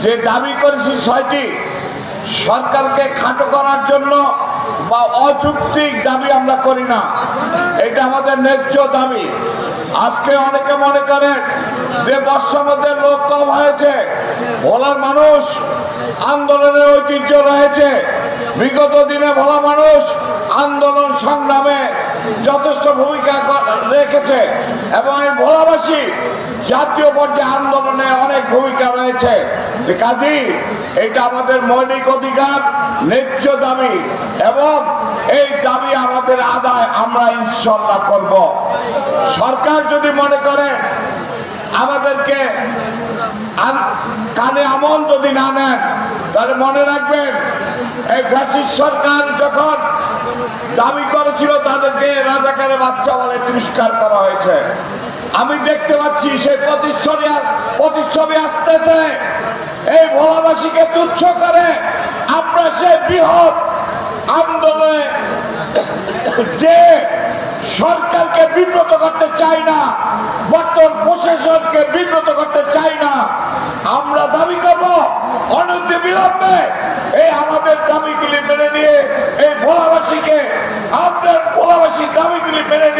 যে দাবি করেছি 6টি সরকারকে খাটো করার জন্য বা অযৌক্তিক দাবি আমরা করি না, এটা আমাদের ন্যায্য দাবি। আজকে অনেকে মনে করেন যে বর্ষার মধ্যে লোক কম হয়েছে, ভোলার মানুষ আন্দোলনের ঐতিহ্য রয়েছে। বিগত দিনে ভোলা মানুষ আন্দোলন সংগ্রামে যথেষ্ট ভূমিকা রেখেছে এবং এই ভোলাবাসী জাতীয় পর্যায়ে আন্দোলনে অনেক ভূমিকা রয়েছে। কাজেই এটা আমাদের মৌলিক অধিকার, ন্যায্য দাবি এবং এই দাবি আমাদের আদায় আমরা ইনশাআল্লাহ করব। সরকার যদি মনে করে আমাদেরকে কানে আমল যদি না নেন, তাহলে মনে রাখবেন এই ফ্যাসিস্ট সরকার যখন দাবি করেছিল তাদেরকে রাজাকারের বাচ্চা বলে তিরস্কার করা হয়েছে। আমি দেখতে পাচ্ছি সেই প্রতিচ্ছবি আসতেছে। এই ভোলাবাসীকে তুচ্ছ করে আমরা সেই বৃহৎ আন্দোলনে যে সরকারকে বিব্রত করতে চাই না, বর্তমান প্রশাসনকে বিব্রত করতে চাই না, আমরা দাবি করব অনতি বিলম্বে এই আমাদের দাবিগুলি মেনে নিয়ে এই ভোলাবাসীকে, আপনার ভোলাবাসীর দাবিগুলি মেনে নিয়ে